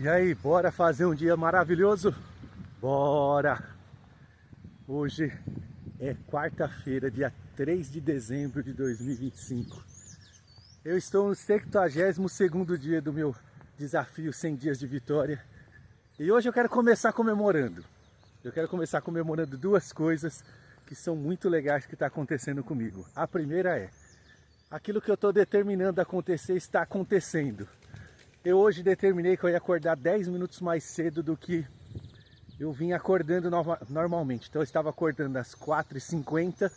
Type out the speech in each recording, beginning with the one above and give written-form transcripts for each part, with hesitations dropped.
E aí, bora fazer um dia maravilhoso? Bora! Hoje é quarta-feira, dia 3 de dezembro de 2025. Eu estou no 72º dia do meu desafio 100 dias de vitória. E hoje eu quero começar comemorando. Eu quero começar comemorando duas coisas que são muito legais que está acontecendo comigo. A primeira é, aquilo que eu estou determinando acontecer está acontecendo. Eu hoje determinei que eu ia acordar 10 minutos mais cedo do que eu vim acordando normalmente. Então eu estava acordando às 4h50,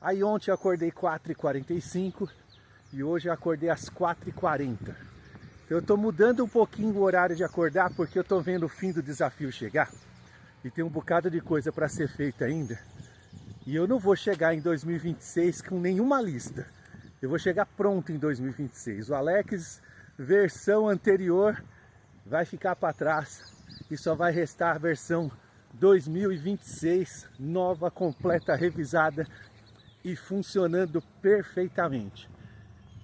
aí ontem eu acordei 4h45 e hoje eu acordei às 4h40. Então eu estou mudando um pouquinho o horário de acordar porque eu estou vendo o fim do desafio chegar. E tem um bocado de coisa para ser feita ainda. E eu não vou chegar em 2026 com nenhuma lista. Eu vou chegar pronto em 2026. O Alex versão anterior vai ficar para trás e só vai restar a versão 2026 nova, completa, revisada e funcionando perfeitamente.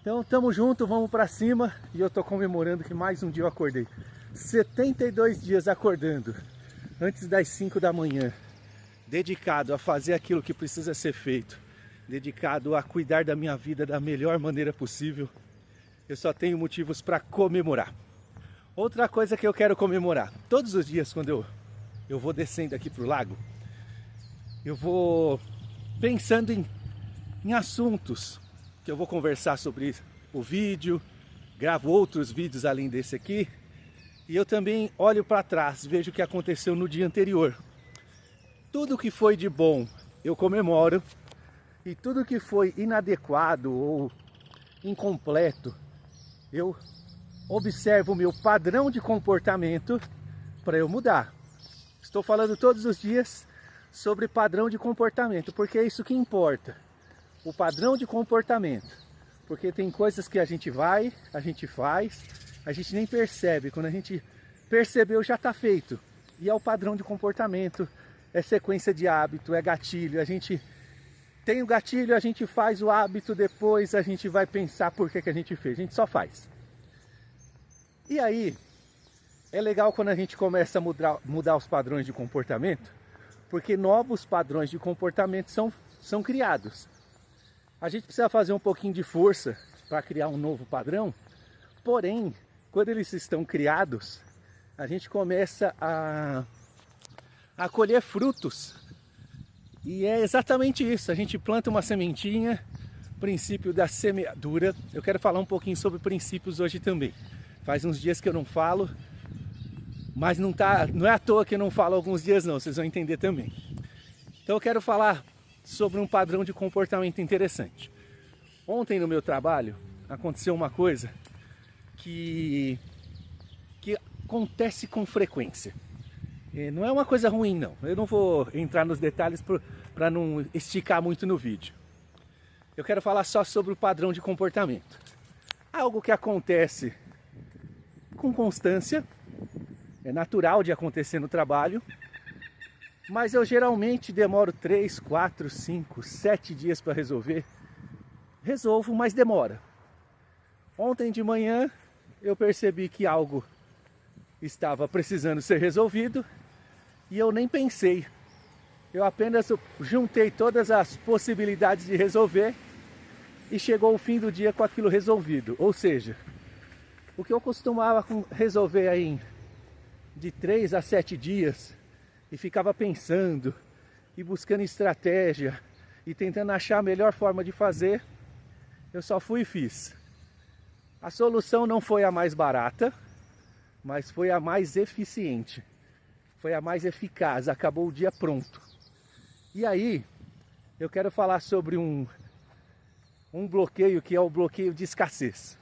Então tamo junto, vamos para cima e eu tô comemorando que mais um dia eu acordei. 72 dias acordando antes das 5 da manhã, dedicado a fazer aquilo que precisa ser feito, dedicado a cuidar da minha vida da melhor maneira possível. Eu só tenho motivos para comemorar. Outra coisa que eu quero comemorar, todos os dias quando eu vou descendo aqui pro lago, eu vou pensando em assuntos que eu vou conversar sobre o vídeo, gravo outros vídeos além desse aqui, e eu também olho para trás, vejo o que aconteceu no dia anterior. Tudo que foi de bom eu comemoro, e tudo que foi inadequado ou incompleto, eu observo o meu padrão de comportamento para eu mudar. Estou falando todos os dias sobre padrão de comportamento, porque é isso que importa. O padrão de comportamento. Porque tem coisas que a gente faz, a gente nem percebe. Quando a gente percebeu, já está feito. E é o padrão de comportamento, é sequência de hábito, é gatilho. A gente tem o gatilho, a gente faz o hábito, depois a gente vai pensar por que a gente fez. A gente só faz. E aí, é legal quando a gente começa a mudar os padrões de comportamento, porque novos padrões de comportamento são criados. A gente precisa fazer um pouquinho de força para criar um novo padrão, porém, quando eles estão criados, a gente começa a colher frutos. E é exatamente isso, a gente planta uma sementinha, princípio da semeadura. Eu quero falar um pouquinho sobre princípios hoje também. Faz uns dias que eu não falo, mas não é à toa que eu não falo alguns dias não, vocês vão entender também. Então eu quero falar sobre um padrão de comportamento interessante. Ontem no meu trabalho aconteceu uma coisa que acontece com frequência. Não é uma coisa ruim não, eu não vou entrar nos detalhes para não esticar muito no vídeo. Eu quero falar só sobre o padrão de comportamento. Algo que acontece com constância, é natural de acontecer no trabalho, mas eu geralmente demoro 3, 4, 5, 7 dias para resolver. Resolvo, mas demora. Ontem de manhã eu percebi que algo estava precisando ser resolvido e eu nem pensei. Eu apenas juntei todas as possibilidades de resolver e chegou o fim do dia com aquilo resolvido. Ou seja, o que eu costumava resolver aí de 3 a 7 dias e ficava pensando e buscando estratégia e tentando achar a melhor forma de fazer, eu só fui e fiz. A solução não foi a mais barata, mas foi a mais eficiente, foi a mais eficaz, acabou o dia pronto. E aí, eu quero falar sobre um bloqueio que é o bloqueio de escassez.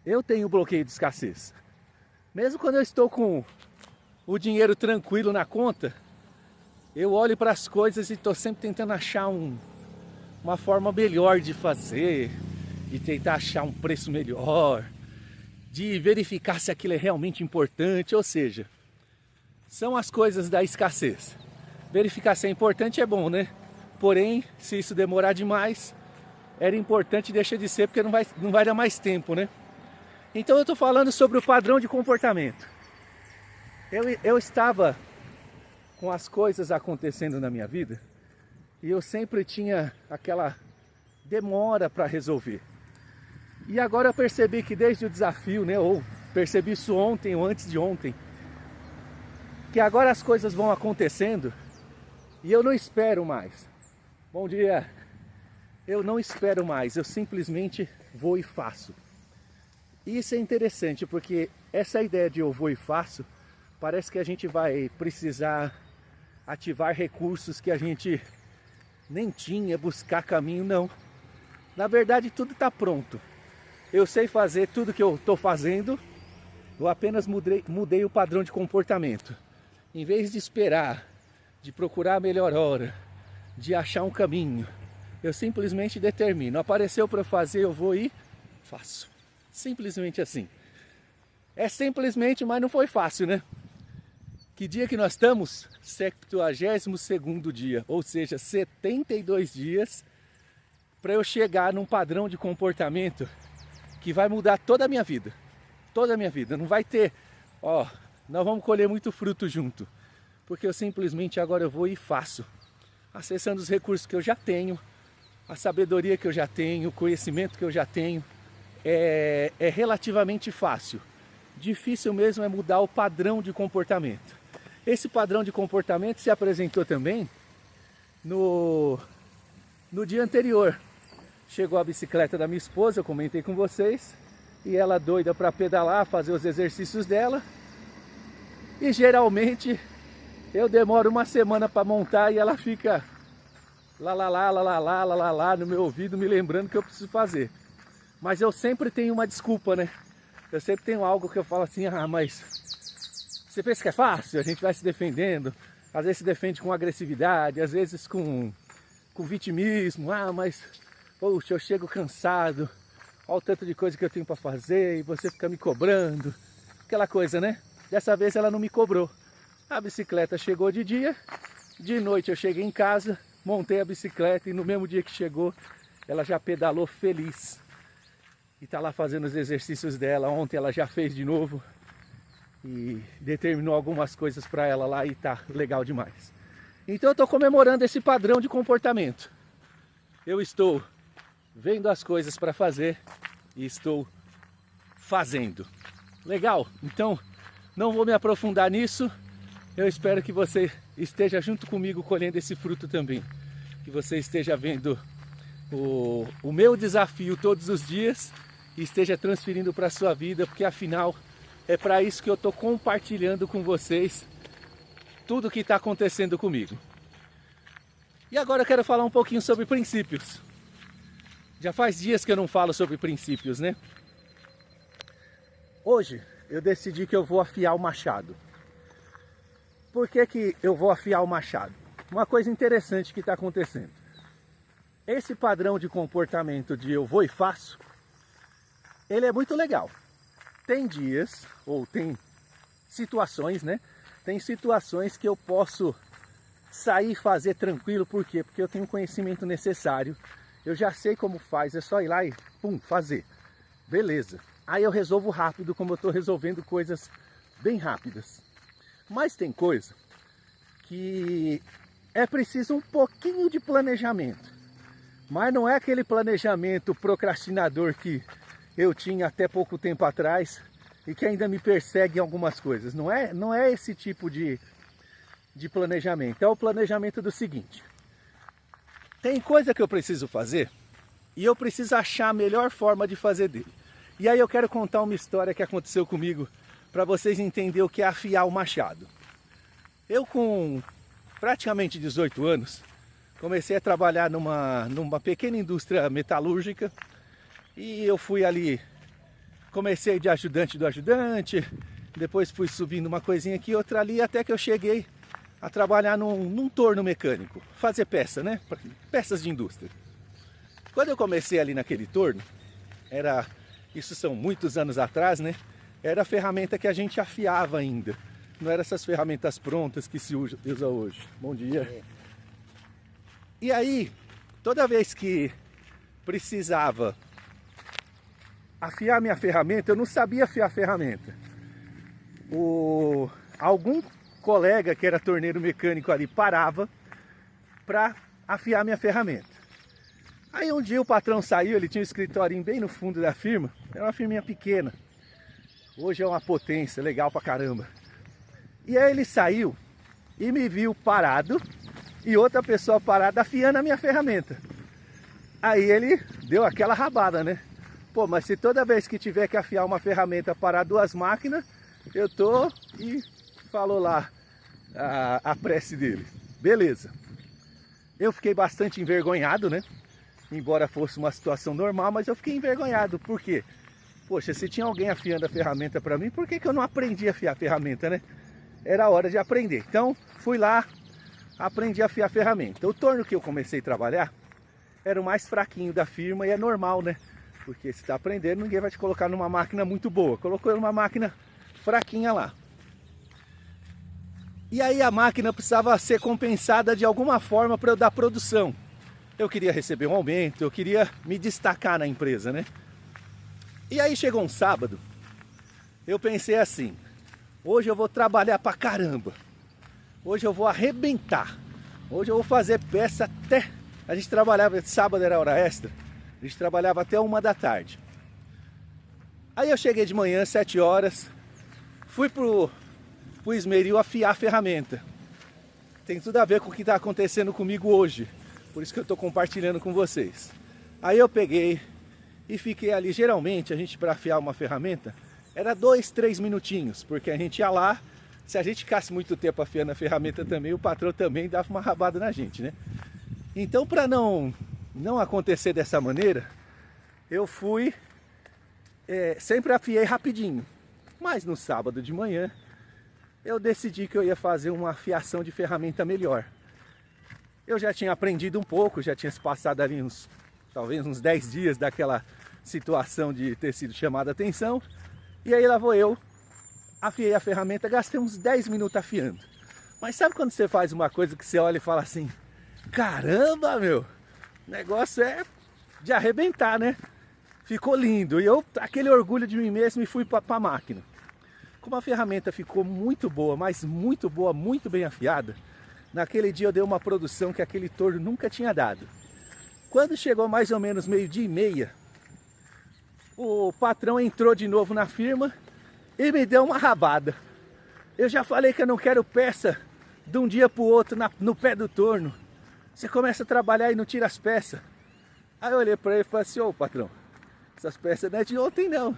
Eu tenho bloqueio de escassez. Mesmo quando eu estou com o dinheiro tranquilo na conta, eu olho para as coisas e estou sempre tentando achar uma forma melhor de fazer, de tentar achar um preço melhor, de verificar se aquilo é realmente importante, ou seja, são as coisas da escassez. Verificar se é importante é bom, né? Porém, se isso demorar demais, era importante e deixa de ser porque não vai dar mais tempo, né? Então eu estou falando sobre o padrão de comportamento. Eu estava com as coisas acontecendo na minha vida e eu sempre tinha aquela demora para resolver. E agora eu percebi que desde o desafio, né, ou percebi isso ontem ou antes de ontem, que agora as coisas vão acontecendo e eu não espero mais. Bom dia! Eu não espero mais, eu simplesmente vou e faço. E isso é interessante porque essa ideia de eu vou e faço, parece que a gente vai precisar ativar recursos que a gente nem tinha, buscar caminho, não. Na verdade tudo está pronto. Eu sei fazer tudo que eu estou fazendo, eu apenas mudei o padrão de comportamento. Em vez de esperar, de procurar a melhor hora, de achar um caminho, eu simplesmente determino. Apareceu para fazer, eu vou e faço. Simplesmente assim. É simplesmente, mas não foi fácil, né? Que dia que nós estamos? 72º dia, ou seja, 72 dias para eu chegar num padrão de comportamento que vai mudar toda a minha vida. Toda a minha vida. Não vai ter, nós vamos colher muito fruto junto. Porque eu simplesmente agora eu vou e faço. Acessando os recursos que eu já tenho, a sabedoria que eu já tenho, o conhecimento que eu já tenho, é relativamente fácil. Difícil mesmo é mudar o padrão de comportamento. Esse padrão de comportamento se apresentou também no dia anterior. Chegou a bicicleta da minha esposa, eu comentei com vocês, e ela doida para pedalar, fazer os exercícios dela. E geralmente eu demoro uma semana para montar e ela fica lá no meu ouvido, me lembrando que eu preciso fazer. Mas eu sempre tenho uma desculpa, né? Eu sempre tenho algo que eu falo assim, mas você pensa que é fácil? A gente vai se defendendo, às vezes se defende com agressividade, às vezes com vitimismo, mas poxa, eu chego cansado, olha o tanto de coisa que eu tenho para fazer e você fica me cobrando, aquela coisa, né? Dessa vez ela não me cobrou. A bicicleta chegou de dia, de noite eu cheguei em casa, montei a bicicleta e no mesmo dia que chegou, ela já pedalou feliz. E tá lá fazendo os exercícios dela. Ontem ela já fez de novo e determinou algumas coisas para ela lá e tá legal demais. Então eu tô comemorando esse padrão de comportamento. Eu estou vendo as coisas para fazer e estou fazendo. Legal? Então não vou me aprofundar nisso. Eu espero que você esteja junto comigo colhendo esse fruto também. Que você esteja vendo o meu desafio todos os dias e esteja transferindo para a sua vida, porque afinal é para isso que eu estou compartilhando com vocês tudo o que está acontecendo comigo. E agora eu quero falar um pouquinho sobre princípios. Já faz dias que eu não falo sobre princípios, né? Hoje eu decidi que eu vou afiar o machado. Por que eu vou afiar o machado? Uma coisa interessante que está acontecendo. Esse padrão de comportamento de eu vou e faço, ele é muito legal. Tem dias, ou tem situações, né? Tem situações que eu posso sair e fazer tranquilo. Por quê? Porque eu tenho o conhecimento necessário. Eu já sei como faz, é só ir lá e fazer. Beleza. Aí eu resolvo rápido, como eu estou resolvendo coisas bem rápidas. Mas tem coisa que é preciso um pouquinho de planejamento. Mas não é aquele planejamento procrastinador que eu tinha até pouco tempo atrás e que ainda me persegue em algumas coisas. Não é esse tipo de planejamento. É o planejamento do seguinte. Tem coisa que eu preciso fazer e eu preciso achar a melhor forma de fazer dele. E aí eu quero contar uma história que aconteceu comigo para vocês entenderem o que é afiar o machado. Eu com praticamente 18 anos comecei a trabalhar numa pequena indústria metalúrgica e eu fui ali, comecei de ajudante do ajudante, depois fui subindo uma coisinha aqui, outra ali, até que eu cheguei a trabalhar num torno mecânico, fazer peça, né? Peças de indústria. Quando eu comecei ali naquele torno, isso são muitos anos atrás, né? Era a ferramenta que a gente afiava ainda. Não eram essas ferramentas prontas que se usa hoje. Bom dia. E aí, toda vez que precisava afiar minha ferramenta, eu não sabia afiar a ferramenta. Algum colega que era torneiro mecânico ali parava para afiar minha ferramenta. Aí um dia o patrão saiu, ele tinha um escritório bem no fundo da firma, era uma firminha pequena. Hoje é uma potência, legal pra caramba. E aí ele saiu e me viu parado e outra pessoa parada afiando a minha ferramenta. Aí ele deu aquela rabada, né? Pô, mas se toda vez que tiver que afiar uma ferramenta parar duas máquinas, eu tô... E falou lá a prece dele. Beleza. Eu fiquei bastante envergonhado, né? Embora fosse uma situação normal, mas eu fiquei envergonhado. Por quê? Poxa, se tinha alguém afiando a ferramenta para mim, por que eu não aprendi a afiar a ferramenta, né? Era hora de aprender. Então, fui lá, aprendi a afiar a ferramenta. O torno que eu comecei a trabalhar era o mais fraquinho da firma e é normal, né? Porque se está aprendendo, ninguém vai te colocar numa máquina muito boa. Colocou numa máquina fraquinha lá. E aí a máquina precisava ser compensada de alguma forma para eu dar produção. Eu queria receber um aumento, eu queria me destacar na empresa, né? E aí chegou um sábado, eu pensei assim, hoje eu vou trabalhar pra caramba. Hoje eu vou arrebentar. Hoje eu vou fazer peça até... A gente trabalhava, sábado era hora extra, a gente trabalhava até 1 da tarde. Aí eu cheguei de manhã, 7 horas, fui pro esmeril afiar a ferramenta. Tem tudo a ver com o que está acontecendo comigo hoje. Por isso que eu estou compartilhando com vocês. Aí eu peguei e fiquei ali. Geralmente a gente, para afiar uma ferramenta, era 2, 3 minutinhos. Porque a gente ia lá, se a gente ficasse muito tempo afiando a ferramenta também, o patrão também dava uma rabada na gente, né? Então, para não acontecer dessa maneira, eu fui... sempre afiei rapidinho. Mas no sábado de manhã, eu decidi que eu ia fazer uma afiação de ferramenta melhor. Eu já tinha aprendido um pouco, já tinha se passado ali talvez uns 10 dias daquela situação de ter sido chamada a atenção. E aí lá vou eu, afiei a ferramenta, gastei uns 10 minutos afiando. Mas sabe quando você faz uma coisa que você olha e fala assim, caramba, meu, o negócio é de arrebentar, né? Ficou lindo. E eu, aquele orgulho de mim mesmo, e fui para a máquina. Como a ferramenta ficou muito boa, mas muito boa, muito bem afiada, naquele dia eu dei uma produção que aquele torno nunca tinha dado. Quando chegou mais ou menos 12h30, o patrão entrou de novo na firma e me deu uma rabada. Eu já falei que eu não quero peça de um dia para o outro no pé do torno. Você começa a trabalhar e não tira as peças. Aí eu olhei para ele e falei assim, ô patrão, essas peças não é de ontem não,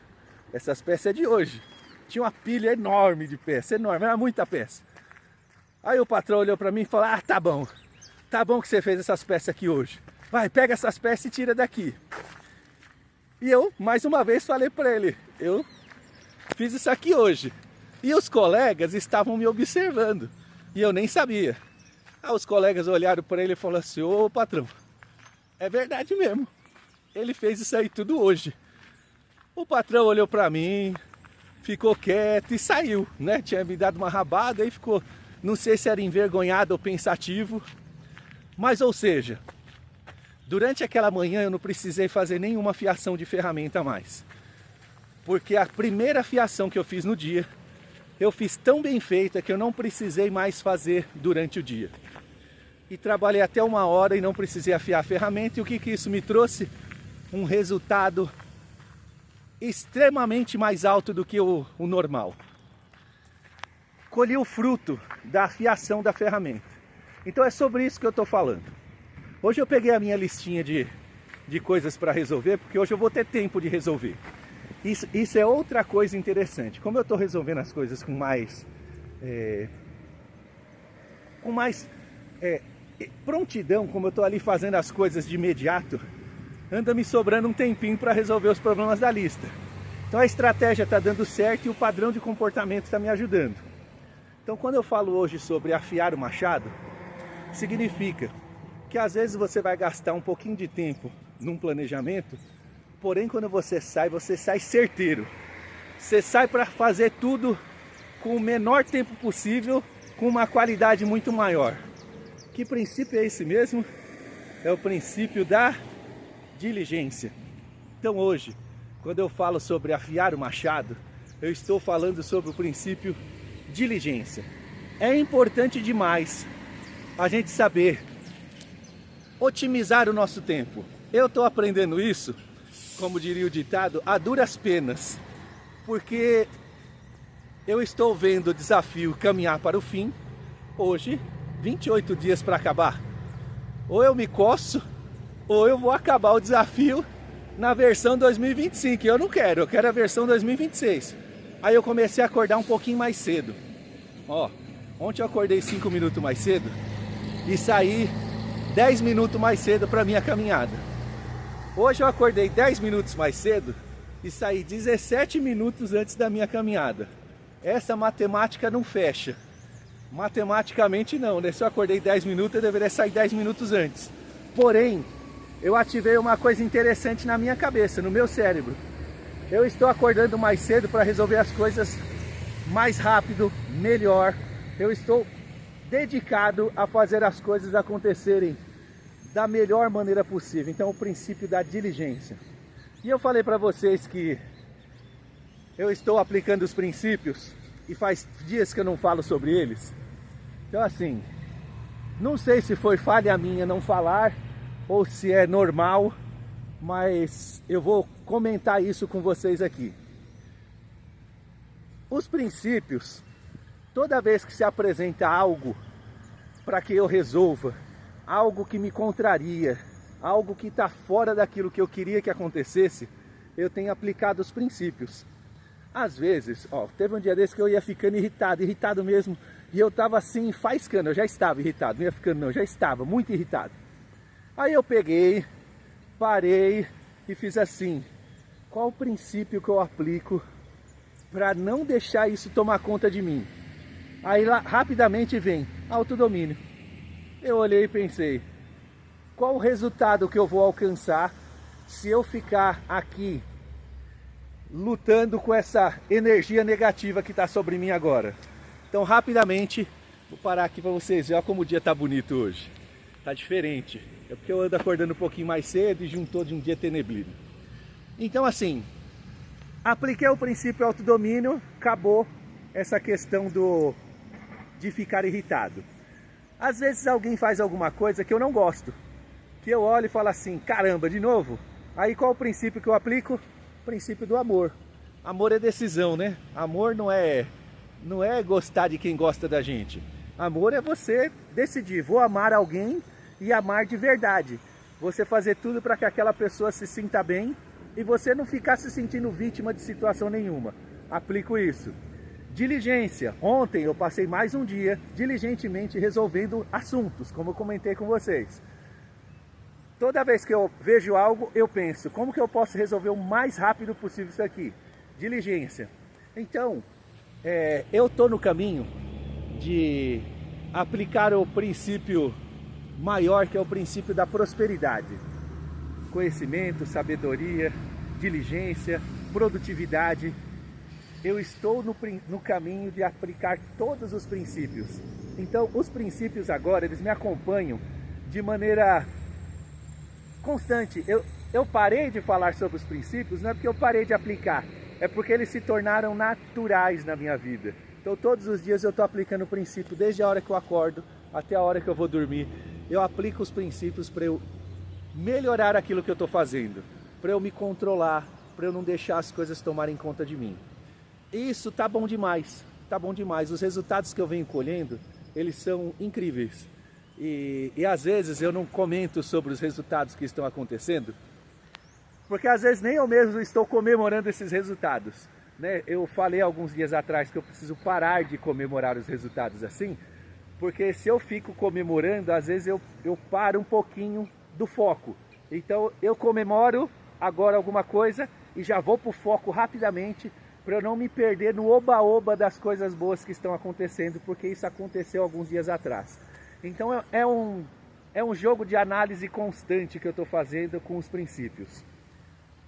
essas peças é de hoje. Tinha uma pilha enorme de peça, enorme, era muita peça. Aí o patrão olhou para mim e falou, tá bom que você fez essas peças aqui hoje. Vai, pega essas peças e tira daqui. E eu, mais uma vez, falei para ele, eu fiz isso aqui hoje. E os colegas estavam me observando, e eu nem sabia. Aí os colegas olharam para ele e falaram assim, ô patrão, é verdade mesmo, ele fez isso aí tudo hoje. O patrão olhou para mim, ficou quieto e saiu, né? Tinha me dado uma rabada e ficou, não sei se era envergonhado ou pensativo, mas ou seja, durante aquela manhã eu não precisei fazer nenhuma afiação de ferramenta mais. Porque a primeira afiação que eu fiz no dia, eu fiz tão bem feita que eu não precisei mais fazer durante o dia. E trabalhei até 1 hora e não precisei afiar a ferramenta. E o que isso me trouxe? Um resultado extremamente mais alto do que o normal. Colhi o fruto da afiação da ferramenta. Então é sobre isso que eu estou falando. Hoje eu peguei a minha listinha de coisas para resolver, porque hoje eu vou ter tempo de resolver. Isso é outra coisa interessante. Como eu estou resolvendo as coisas com mais prontidão, como eu estou ali fazendo as coisas de imediato, anda me sobrando um tempinho para resolver os problemas da lista. Então a estratégia está dando certo e o padrão de comportamento está me ajudando. Então quando eu falo hoje sobre afiar o machado, significa que às vezes você vai gastar um pouquinho de tempo num planejamento, porém quando você sai certeiro. Você sai para fazer tudo com o menor tempo possível, com uma qualidade muito maior. Que princípio é esse mesmo? É o princípio da diligência. Então hoje quando eu falo sobre afiar o machado, eu estou falando sobre o princípio diligência. É importante demais a gente saber otimizar o nosso tempo. Eu estou aprendendo isso, como diria o ditado, a duras penas, porque eu estou vendo o desafio caminhar para o fim, hoje, 28 dias para acabar. Ou eu me coço, ou eu vou acabar o desafio na versão 2025, eu não quero, eu quero a versão 2026. Aí eu comecei a acordar um pouquinho mais cedo. Ó, ontem eu acordei 5 minutos mais cedo e saí 10 minutos mais cedo para minha caminhada. Hoje eu acordei 10 minutos mais cedo e saí 17 minutos antes da minha caminhada. Essa matemática não fecha. Matematicamente não, né? Se eu acordei 10 minutos, eu deveria sair 10 minutos antes. Porém, eu ativei uma coisa interessante na minha cabeça, no meu cérebro. Eu estou acordando mais cedo para resolver as coisas mais rápido, melhor. Eu estou dedicado a fazer as coisas acontecerem da melhor maneira possível. Então, o princípio da diligência. E eu falei para vocês que eu estou aplicando os princípios e faz dias que eu não falo sobre eles. Então, assim, não sei se foi falha minha não falar ou se é normal, mas eu vou comentar isso com vocês aqui. Os princípios, toda vez que se apresenta algo para que eu resolva, algo que me contraria, algo que está fora daquilo que eu queria que acontecesse, eu tenho aplicado os princípios. Às vezes, ó, teve um dia desse que eu ia ficando irritado mesmo, e eu estava assim, faiscando, eu já estava irritado, não ia ficando não, eu já estava muito irritado. Aí eu peguei, parei e fiz assim, qual o princípio que eu aplico para não deixar isso tomar conta de mim? Aí lá, rapidamente vem, autodomínio. Eu olhei e pensei, qual o resultado que eu vou alcançar se eu ficar aqui lutando com essa energia negativa que está sobre mim agora? Então rapidamente, vou parar aqui para vocês verem, olha como o dia está bonito hoje. Está diferente, é porque eu ando acordando um pouquinho mais cedo e juntou de um dia tenebrino. Então assim, apliquei o princípio autodomínio, acabou essa questão de ficar irritado. Às vezes alguém faz alguma coisa que eu não gosto, que eu olho e falo assim, caramba, de novo? Aí qual o princípio que eu aplico? O princípio do amor. Amor é decisão, né? Amor não é gostar de quem gosta da gente. Amor é você decidir, vou amar alguém e amar de verdade. Você fazer tudo para que aquela pessoa se sinta bem e você não ficar se sentindo vítima de situação nenhuma. Aplico isso. Diligência. Ontem eu passei mais um dia diligentemente resolvendo assuntos, como eu comentei com vocês. Toda vez que eu vejo algo, eu penso, como que eu posso resolver o mais rápido possível isso aqui? Diligência. Então, eu estou no caminho de aplicar o princípio maior, que é o princípio da prosperidade. Conhecimento, sabedoria, diligência, produtividade. Eu estou no caminho de aplicar todos os princípios. Então, os princípios agora, eles me acompanham de maneira constante. Eu parei de falar sobre os princípios, não é porque eu parei de aplicar, é porque eles se tornaram naturais na minha vida. Então todos os dias eu estou aplicando o princípio, desde a hora que eu acordo até a hora que eu vou dormir. Eu aplico os princípios para eu melhorar aquilo que eu estou fazendo, para eu me controlar, para eu não deixar as coisas tomarem conta de mim. Isso tá bom demais, tá bom demais. Os resultados que eu venho colhendo, eles são incríveis. E às vezes eu não comento sobre os resultados que estão acontecendo, porque às vezes nem eu mesmo estou comemorando esses resultados, né? Eu falei alguns dias atrás que eu preciso parar de comemorar os resultados assim, porque se eu fico comemorando, às vezes eu paro um pouquinho do foco. Então eu comemoro agora alguma coisa e já vou para o foco rapidamente, para eu não me perder no oba-oba das coisas boas que estão acontecendo, porque isso aconteceu alguns dias atrás. Então é um jogo de análise constante que eu estou fazendo com os princípios.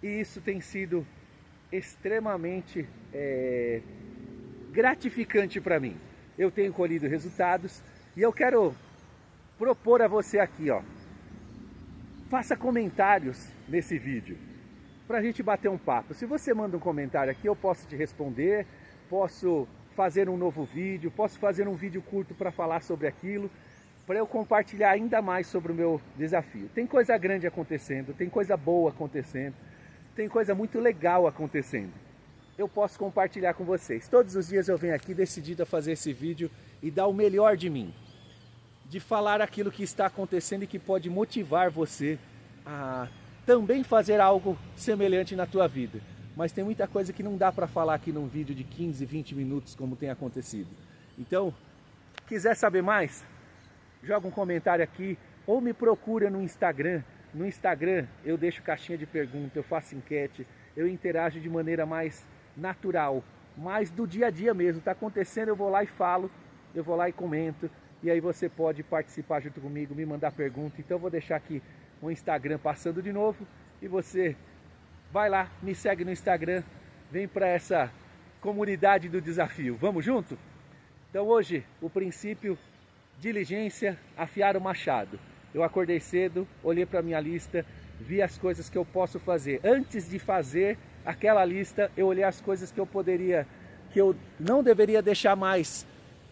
E isso tem sido extremamente gratificante para mim. Eu tenho colhido resultados e eu quero propor a você aqui, ó, faça comentários nesse vídeo, para a gente bater um papo. Se você manda um comentário aqui, eu posso te responder, posso fazer um novo vídeo, posso fazer um vídeo curto para falar sobre aquilo, para eu compartilhar ainda mais sobre o meu desafio. Tem coisa grande acontecendo, tem coisa boa acontecendo, tem coisa muito legal acontecendo. Eu posso compartilhar com vocês. Todos os dias eu venho aqui decidido a fazer esse vídeo e dar o melhor de mim, de falar aquilo que está acontecendo e que pode motivar você a também fazer algo semelhante na tua vida. Mas tem muita coisa que não dá para falar aqui num vídeo de 15, 20 minutos como tem acontecido. Então, quiser saber mais, joga um comentário aqui ou me procura no Instagram. No Instagram eu deixo caixinha de pergunta, eu faço enquete, eu interajo de maneira mais natural, mais do dia a dia mesmo. Está acontecendo, eu vou lá e falo, eu vou lá e comento. E aí você pode participar junto comigo, me mandar pergunta. Então eu vou deixar aqui o Instagram passando de novo. E você vai lá, me segue no Instagram, vem para essa comunidade do desafio. Vamos junto? Então hoje o princípio, diligência, afiar o machado. Eu acordei cedo, olhei para a minha lista, vi as coisas que eu posso fazer. Antes de fazer aquela lista, eu olhei as coisas que eu não deveria deixar mais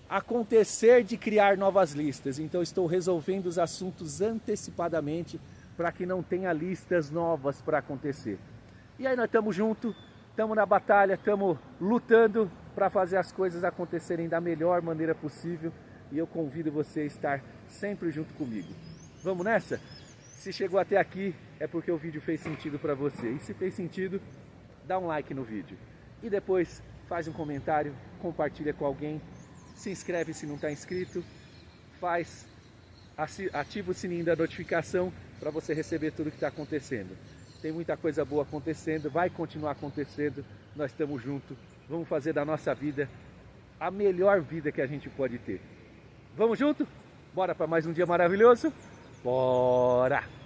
acontecer de criar novas listas. Então estou resolvendo os assuntos antecipadamente para que não tenha listas novas para acontecer. E aí nós estamos juntos, estamos na batalha, estamos lutando para fazer as coisas acontecerem da melhor maneira possível. E eu convido você a estar sempre junto comigo. Vamos nessa? Se chegou até aqui é porque o vídeo fez sentido para você. E se fez sentido, dá um like no vídeo. E depois faz um comentário, compartilha com alguém. Se inscreve se não está inscrito, ativa o sininho da notificação para você receber tudo que está acontecendo. Tem muita coisa boa acontecendo, vai continuar acontecendo, nós estamos juntos, vamos fazer da nossa vida a melhor vida que a gente pode ter. Vamos junto? Bora para mais um dia maravilhoso? Bora!